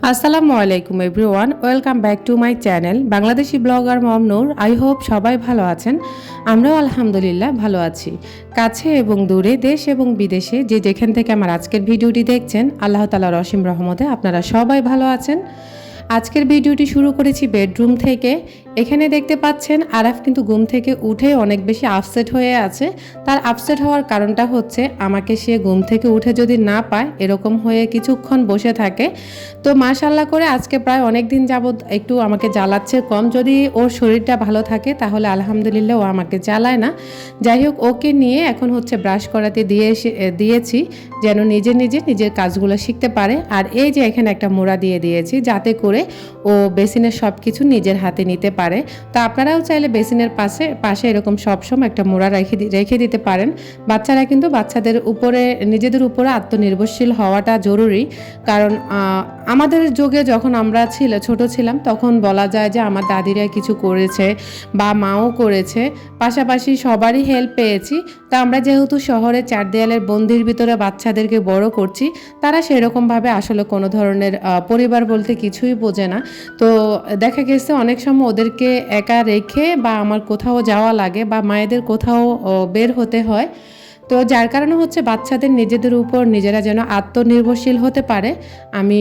আসসালামু আলাইকুম everyone, welcome back to my channel Bangladeshi blogger Mom Noor. I hope সবাই ভালো আছেন। আমরাও আলহামদুলিল্লাহ ভালো আছি। কাছে এবং দূরে, দেশ এবং বিদেশে যে যেখান থেকে আমার আজকের ভিডিওটি দেখছেন, আল্লাহ তাআলার অসীম রহমতে আপনারা সবাই ভালো আছেন। আজকের ভিডিওটি শুরু করেছি বেডরুম থেকে। এখানে দেখতে পাচ্ছেন আরাফ কিন্তু ঘুম থেকে উঠে অনেক বেশি আপসেট হয়ে আছে। তার আপসেট হওয়ার কারণটা হচ্ছে আমাকে সে ঘুম থেকে উঠে যদি না পায় এরকম হয়ে কিছুক্ষণ বসে থাকে। তো মাশাআল্লাহ করে আজকে প্রায় অনেক দিন যাবৎ একটু আমাকে জ্বালাচ্ছে কম। যদি ওর শরীরটা ভালো থাকে তাহলে আলহামদুলিল্লাহ ও আমাকে জ্বালায় না। যাই হোক, ওকে নিয়ে এখন হচ্ছে ব্রাশ করাতে দিয়েছি যেন নিজের কাজগুলো শিখতে পারে। আর এই যে এখানে একটা মোড়া দিয়ে দিয়েছি যাতে করে ও বেসিনের সব কিছু নিজের হাতে নিতে পারে। তো আপনারাও চাইলে বেসিনের পাশে এরকম সবসময় একটা মোড়া রেখে দিতে পারেন। বাচ্চারা কিন্তু নিজেদের উপরে আত্মনির্ভরশীল হওয়াটা জরুরি। কারণ আমাদের যুগে যখন আমরা ছোট ছিলাম তখন বলা যায় যে আমার দাদিরা কিছু করেছে বা মাও করেছে, পাশাপাশি সবারই হেল্প পেয়েছি। তা আমরা যেহেতু শহরে চার দেয়ালের বন্দির ভিতরে বাচ্চাদেরকে বড় করছি, তারা সেরকমভাবে আসলে কোনো ধরনের পরিবার বলতে কিছুই বোঝে না। তো দেখা গেছে অনেক সময় ওদেরকে একা রেখে বা আমার কোথাও যাওয়া লাগে বা মায়েদের কোথাও বের হতে হয়। তো যার কারণে হচ্ছে বাচ্চাদের নিজেদের উপর নিজেরা যেন আত্মনির্ভরশীল হতে পারে, আমি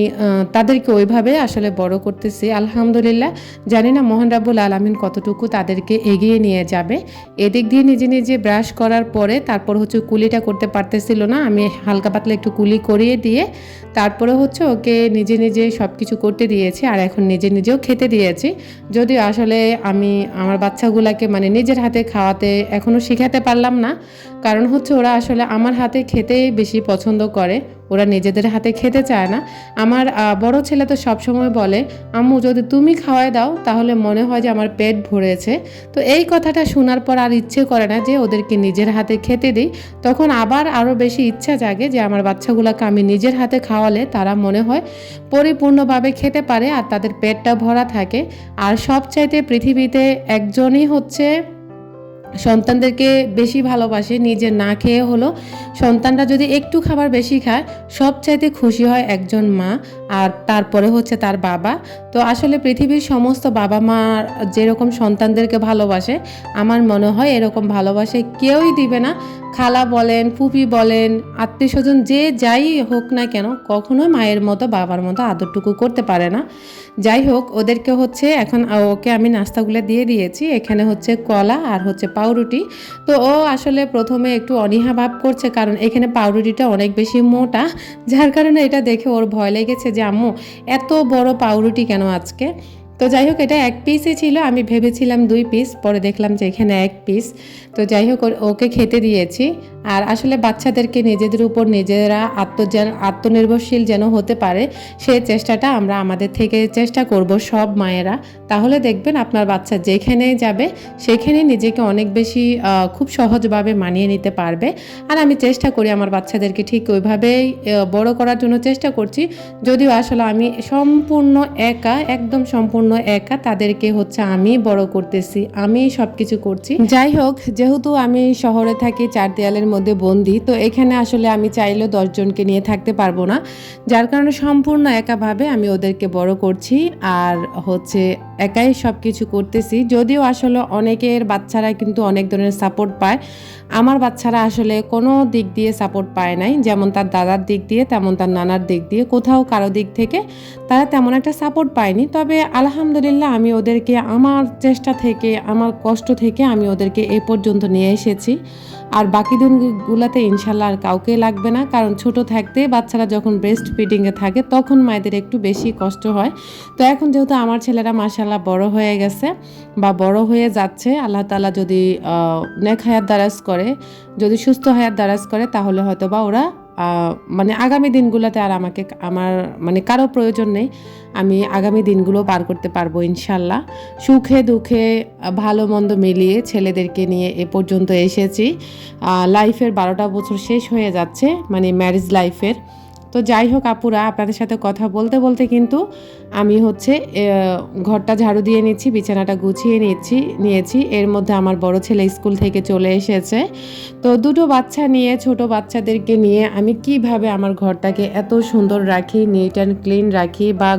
তাদেরকে ওইভাবে আসলে বড় করতেছি। আলহামদুলিল্লাহ, জানি না মহান রাব্বুল আলামিন কতটুকু তাদেরকে এগিয়ে নিয়ে যাবে। এদিক দিয়ে নিজে ব্রাশ করার পরে তারপর হচ্ছে কুলিটা করতে পারতেছিল না, আমি হালকা পাতলা একটু কুলি করিয়ে দিয়ে তারপরে হচ্ছে ওকে নিজে সব কিছু করতে দিয়েছি। আর এখন নিজেও খেতে দিয়েছি। যদিও আসলে আমি আমার বাচ্চাগুলোকে নিজের হাতে খাওয়াতে এখনও শেখাতে পারলাম না, কারণ হচ্ছে ওরা আসলে আমার হাতে খেতেই বেশি পছন্দ করে, ওরা নিজেদের হাতে খেতে চায় না। আমার বড় ছেলে তো সবসময় বলে, আম্মু যদি তুমি খাওয়াই দাও তাহলে মনে হয় যে আমার পেট ভরেছে। তো এই কথাটা শোনার পর আর ইচ্ছে করে না যে ওদেরকে নিজের হাতে খেতে দিই। তখন আবার আরও বেশি ইচ্ছা জাগে যে আমার বাচ্চাগুলোকে আমি নিজের হাতে খাওয়ালে তারা মনে হয় পরিপূর্ণভাবে খেতে পারে আর তাদের পেটটা ভরা থাকে। আর সবচাইতে পৃথিবীতে একজনই হচ্ছে সন্তানদেরকে বেশি ভালোবাসে, নিজে না খেয়ে হলো সন্তানরা যদি একটু খাবার বেশি খায় সবচাইতে খুশি হয় একজন মা, আর তারপরে হচ্ছে তার বাবা। তো আসলে পৃথিবীর সমস্ত বাবা মা যেরকম সন্তানদেরকে ভালোবাসে আমার মনে হয় এরকম ভালোবাসে কেউই দিবে না। খালা বলেন, ফুপি বলেন, আত্মীয় স্বজন যে যাই হোক না কেন, কখনো মায়ের মতো বাবার মতো আদরটুকু করতে পারে না। যাই হোক, ওদেরকে হচ্ছে এখন ওকে আমি নাস্তাগুলো দিয়ে দিয়েছি। এখানে হচ্ছে কলা আর হচ্ছে পাউরুটি। তো ও আসলে প্রথমে একটু অনীহা ভাব করছে, কারণ এখানে পাউরুটিটা অনেক বেশি মোটা, যার কারণে এটা দেখে ওর ভয় লেগেছে যে আম্মু এত বড় পাউরুটি কেন আজকে। তো যাই হোক, এটা এক পিসই ছিল, আমি ভেবেছিলাম 2 পিস, পরে দেখলাম যে এখানে 1 পিস। তো যাই হোক, ওকে খেতে দিয়েছি। আর আসলে বাচ্চাদেরকে নিজেদের উপর নিজেরা আত্মনির্ভরশীল যেন হতে পারে সেই চেষ্টাটা আমরা আমাদের থেকে চেষ্টা করব সব মায়েরা। তাহলে দেখবেন আপনার বাচ্চা যেখানে যাবে সেখানে নিজেকে অনেক বেশি খুব সহজভাবে মানিয়ে নিতে পারবে। আর আমি চেষ্টা করি আমার বাচ্চাদেরকে ঠিক ওইভাবেই বড় করার জন্য চেষ্টা করছি। যদিও আসলে আমি একদম সম্পূর্ণ একা তাদেরকে হচ্ছে আমি বড় করতেছি, আমি সব কিছু করছি। যাই হোক, যেহেতু আমি শহরে থাকি, চার দেয়ালের মধ্যে বন্দি, তো এখানে আসলে আমি চাইলেও 10 জনকে নিয়ে থাকতে পারবো না, যার কারণে সম্পূর্ণ একাভাবে আমি ওদেরকে বড় করছি আর হচ্ছে একাই সব কিছু করতেছি। যদিও আসলে অনেকের বাচ্চারা কিন্তু অনেক ধরনের সাপোর্ট পায়, আমার বাচ্চারা আসলে কোনো দিক দিয়ে সাপোর্ট পায় নাই, যেমন তার দাদার দিক দিয়ে তেমন তার নানার দিক দিয়ে, কোথাও কারো দিক থেকে তারা তেমন একটা সাপোর্ট পায়নি। তবে আলহামদুলিল্লাহ আমি ওদেরকে আমার চেষ্টা থেকে, আমার কষ্ট থেকে আমি ওদেরকে এ পর্যন্ত নিয়ে এসেছি। আর বাকি দিনগুলোতে ইনশাল্লাহ আর কাউকে লাগবে না, কারণ ছোট থাকতে বাচ্চারা যখন ব্রেস্ট ফিডিংয়ে থাকে তখন মায়েদের একটু বেশি কষ্ট হয়। তো এখন যেহেতু আমার ছেলেরা মাশাল্লাহ বড় হয়ে গেছে বা বড় হয়ে যাচ্ছে, আল্লাহ তাআলা যদি নেক হায়াত দারাজ করে, যদি সুস্থ হায়াত দারাজ করে, তাহলে হয়তো বা ওরা আগামী দিনগুলোতে আর আমার কারো প্রয়োজন নেই, আমি আগামী দিনগুলো পার করতে পারবো ইনশাল্লাহ। সুখে দুঃখে ভালো মন্দ মিলিয়ে ছেলেদেরকে নিয়ে এ পর্যন্ত এসেছি। লাইফের 12টা বছর শেষ হয়ে যাচ্ছে, ম্যারেজ লাইফের। তো যাই হোক আপুরা, আপনাদের সাথে কথা বলতে বলতে কিন্তু আমি হচ্ছে ঘরটা ঝাড়ু দিয়ে নিচ্ছি, বিছানাটা গুছিয়ে নিয়েছি। এর মধ্যে আমার বড় ছেলে স্কুল থেকে চলে এসেছে। তো দুটো বাচ্চা নিয়ে, ছোট বাচ্চাদেরকে নিয়ে আমি কিভাবে আমার ঘরটাকে এত সুন্দর রাখি, নিট অ্যান্ড ক্লিন রাখি, বা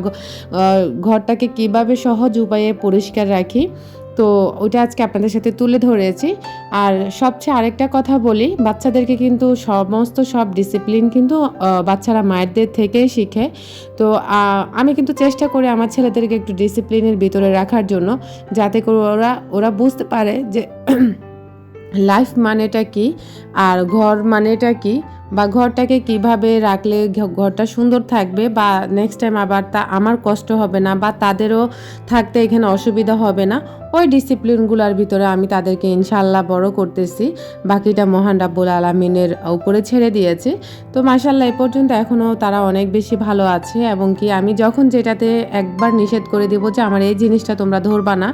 ঘরটাকে কিভাবে সহজ উপায়ে পরিষ্কার রাখি, তো ওইটা আজকে আপনাদের সাথে তুলে ধরেছি। আর সবচেয়ে আরেকটা কথা বলি, বাচ্চাদেরকে কিন্তু সব ডিসিপ্লিন কিন্তু বাচ্চারা মায়েরদের থেকেই শিখে। তো আমি কিন্তু চেষ্টা করি আমার ছেলেদেরকে একটু ডিসিপ্লিনের ভিতরে রাখার জন্য, যাতে করে ওরা বুঝতে পারে যে লাইফ মানেটা কি, আর ঘর মানেটা কি, বা ঘরটাকে কিভাবে রাখলে ঘরটা সুন্দর থাকবে, বা নেক্সট টাইম আবার আমার কষ্ট হবে না, বা তাদেরও থাকতে এখানে অসুবিধা হবে না। ওই ডিসিপ্লিনগুলোর ভিতরে আমি তাদেরকে ইনশাল্লাহ বড় করতেছি। বাকিটা মহান রাব্বুল আলামিনের উপরে ছেড়ে দিয়েছি। তো মাশাল্লাহ এ পর্যন্ত এখনও তারা অনেক বেশি ভালো আছে, এবং কি আমি যখন যেটাতে একবার নিষেধ করে দিব যে আমার এই জিনিসটা তোমরা ধরবা না,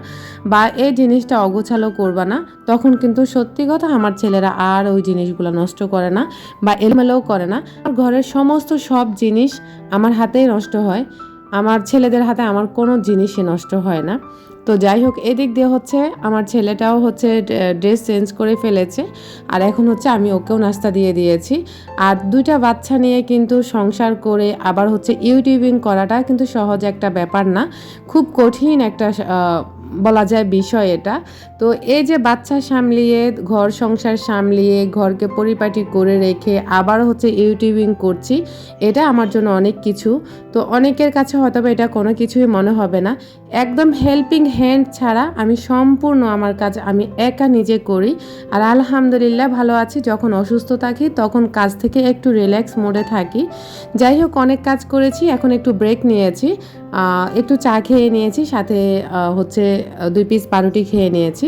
বা এই জিনিসটা অগোছালো করবা না, তখন কিন্তু সত্যি কথা আমার ছেলেরা আর ওই জিনিসগুলো নষ্ট করে না বা এলোমেলোও করে না। ঘরের সমস্ত সব জিনিস আমার হাতেই নষ্ট হয়, আমার ছেলেদের হাতে আমার কোনো জিনিসই নষ্ট হয় না। তো যাই হোক, এদিক দিয়ে হচ্ছে আমার ছেলেটাও হচ্ছে ড্রেস চেঞ্জ করে ফেলেছে, আর এখন হচ্ছে আমি ওকেও নাস্তা দিয়ে দিয়েছি। আর দুইটা বাচ্চা নিয়ে কিন্তু সংসার করে আবার হচ্ছে ইউটিউবিং করাটা কিন্তু সহজ একটা ব্যাপার না, খুব কঠিন একটা বলা যায় বিষয় এটা। তো এই যে বাচ্চা সামলিয়ে, ঘর সংসার সামলিয়ে, ঘরকে পরিপাটি করে রেখে আবার হচ্ছে ইউটিউবিং করছি, এটা আমার জন্য অনেক কিছু। তো অনেকের কাছে হয়তো এটা কোনো কিছুই মনে হবে না, একদম হেল্পিং হ্যান্ড ছাড়া আমি সম্পূর্ণ আমার কাজ আমি একা নিজে করি। আর আলহামদুলিল্লাহ ভালো আছি। যখন অসুস্থ থাকি তখন কাজ থেকে একটু রিল্যাক্স মোডে থাকি। যাই হোক, অনেক কাজ করেছি, এখন একটু ব্রেক নিয়েছি, একটু চা খেয়ে নিয়েছি, সাথে হচ্ছে 2 পিস পাউরুটি খেয়ে নিয়েছি।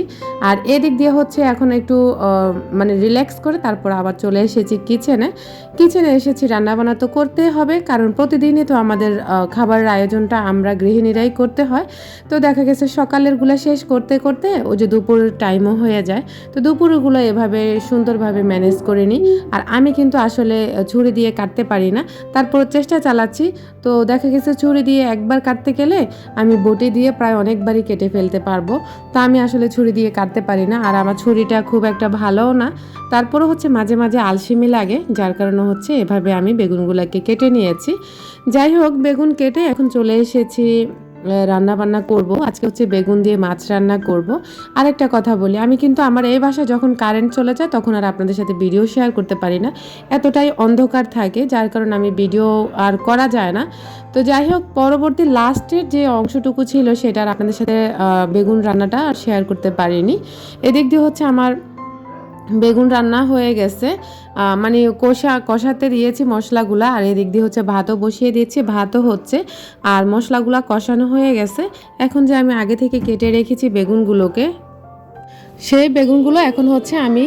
আর এদিক দিয়ে হচ্ছে এখন একটু মানে রিল্যাক্স করে তারপর আবার চলে এসেছি কিচেনে এসেছি। রান্নাবান্না তো করতেই হবে, কারণ প্রতিদিনই তো আমাদের খাবারের আয়োজনটা আমরা গৃহিণীরাই করতে হয়। তো দেখা গেছে সকালেরগুলো শেষ করতে করতে ওই যে দুপুরের টাইমও হয়ে যায়। তো দুপুরগুলো এভাবে সুন্দরভাবে ম্যানেজ করে নিই। আর আমি কিন্তু আসলে ছুরি দিয়ে কাটতে পারি না, তারপর চেষ্টা চালাচ্ছি। তো দেখা গেছে ছুরি দিয়ে একবার কাটতে গেলে আমি বটি দিয়ে প্রায় অনেকবারই কেটে ফেলতে পারবো। তো আমি আসলে ছুরি দিয়ে কাটতে পারি না, আর আমার ছুরিটা খুব একটা ভালোও না। তারপরও হচ্ছে মাঝে মাঝে আলসেমি লাগে, যার কারণে হচ্ছে এভাবে আমি বেগুনগুলোকে কেটে নিয়েছি। যাই হোক, বেগুন কেটে এখন চলে এসেছি রান্না বান্না করব। আজকে হচ্ছে বেগুন দিয়ে মাছ রান্না করব। আরেকটা কথা বলি, আমি কিন্তু আমার এই বাসায় যখন কারেন্ট চলে যায় তখন আর আপনাদের সাথে ভিডিও শেয়ার করতে পারি না, এতটাই অন্ধকার থাকে, যার কারণে আমি ভিডিও আর করা যায় না। তো যাই হোক, পরবর্তী লাস্টের যে অংশটুকু ছিল সেটা আর আপনাদের সাথে বেগুন রান্নাটা আর শেয়ার করতে পারিনি। এদিক দিয়ে হচ্ছে আমার বেগুন রান্না হয়ে গেছে, মানে কষাতে দিয়েছি মশলাগুলা, আর এদিক দিয়ে হচ্ছে ভাতও বসিয়ে দিয়েছি, ভাতও হচ্ছে, আর মশলাগুলা কষানো হয়ে গেছে। এখন যে আমি আগে থেকে কেটে রেখেছি বেগুনগুলোকে, সেই বেগুনগুলো এখন হচ্ছে আমি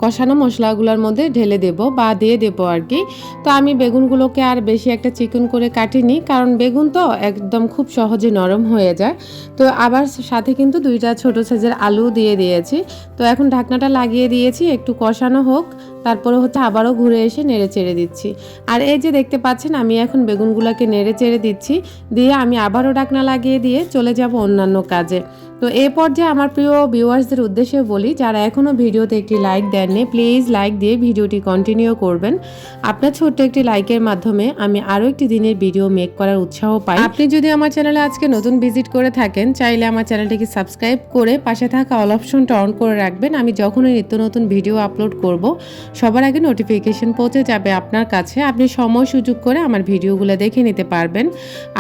কষানো মশলাগুলোর মধ্যে ঢেলে দেব বা দিয়ে দেবো আর কি। তো আমি বেগুনগুলোকে আর বেশি একটা চিকন করে কাটিনি, কারণ বেগুন তো একদম খুব সহজে নরম হয়ে যায়। তো আবার সাথে কিন্তু 2টা ছোট সাইজের আলু দিয়ে দিয়েছি। তো এখন ঢাকনাটা লাগিয়ে দিয়েছি, একটু কষানো হোক, তারপরে হচ্ছে আবারও ঘুরে এসে নেড়ে চেড়ে দিচ্ছি। আর এই যে দেখতে পাচ্ছেন, আমি এখন বেগুনগুলোকে নেড়ে চেড়ে দিচ্ছি, দিয়ে আমি আবারও ঢাকনা লাগিয়ে দিয়ে চলে যাব অন্যান্য কাজে। তো এই পর্যায়ে আমার প্রিয় ভিউয়ার্সদের উদ্দেশ্যে বলি, যারা এখনও ভিডিওতে একটি লাইক দেননি, প্লিজ লাইক দিয়ে ভিডিওটি কন্টিনিউ করবেন। আপনার ছোট্ট একটি লাইকের মাধ্যমে আমি আরও একটি দিনের ভিডিও মেক করার উৎসাহ পাই। আপনি যদি আমার চ্যানেলে আজকে নতুন ভিজিট করে থাকেন, চাইলে আমার চ্যানেলটিকে সাবস্ক্রাইব করে পাশে থাকা অল অপশনটা অন করে রাখবেন। আমি যখনই নিত্য নতুন ভিডিও আপলোড করব, সবার আগে নোটিফিকেশন পৌঁছে যাবে আপনার কাছে। আপনি সময় সুযোগ করে আমার ভিডিওগুলো দেখে নিতে পারবেন।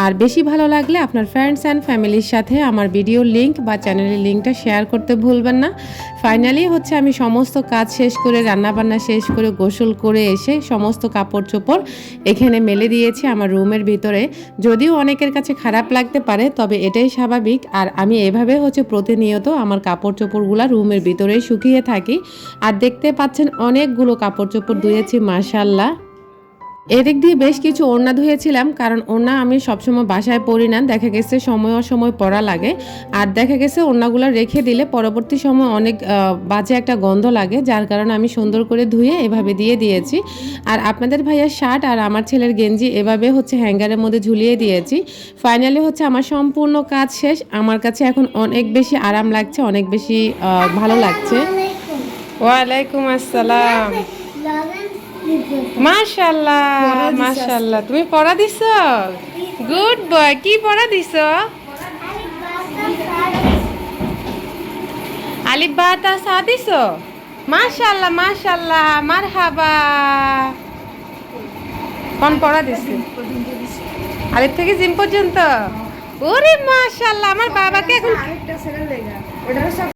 আর বেশি ভালো লাগলে আপনার ফ্রেন্ডস অ্যান্ড ফ্যামিলির সাথে আমার ভিডিওর লিঙ্ক বা চ্যানেলের লিঙ্কটা শেয়ার করতে ভুলবেন না। ফাইনালি হচ্ছে আমি সমস্ত কাজ শেষ করে, রান্নাবান্না শেষ করে, গোসল করে এসে সমস্ত কাপড় চোপড় এখানে মেলে দিয়েছি আমার রুমের ভিতরে। যদিও অনেকের কাছে খারাপ লাগতে পারে, তবে এটাই স্বাভাবিক। আর আমি এভাবে হচ্ছে প্রতিনিয়ত আমার কাপড় চোপড়গুলো রুমের ভিতরেই শুকিয়ে থাকি। আর দেখতে পাচ্ছেন অনেকগুলো কাপড় চোপড় ধুয়েছি মাশাআল্লাহ। এদিক দিয়ে বেশ কিছু ওড়না ধুয়েছিলাম, কারণ ওড়না আমি সবসময় বাসায় পরি না, দেখা গেছে সময় অসময় পরা লাগে। আর দেখা গেছে ওড়নাগুলো রেখে দিলে পরবর্তী সময় অনেক বাজে একটা গন্ধ লাগে, যার কারণে আমি সুন্দর করে ধুয়ে এভাবে দিয়ে দিয়েছি। আর আপনাদের ভাইয়ার শার্ট আর আমার ছেলের গেঞ্জি এভাবে হচ্ছে হ্যাঙ্গারের মধ্যে ঝুলিয়ে দিয়েছি। ফাইনালি হচ্ছে আমার সম্পূর্ণ কাজ শেষ। আমার কাছে এখন অনেক বেশি আরাম লাগছে, অনেক বেশি ভালো লাগছে। ওয়ালাইকুম আসসালাম। মাশাআল্লাহ মাশাআল্লাহ, তুমি পড়া দিছো? Good boy. কি পড়া দিছো? আলিফ বা তা সা দিছো? মাশাআল্লাহ মাশাআল্লাহ, মারহাবা। কোন পড়া দিছে? আলিফ থেকে জিম পর্যন্ত? ওরে মাশাআল্লাহ, আমার বাবাকে এখন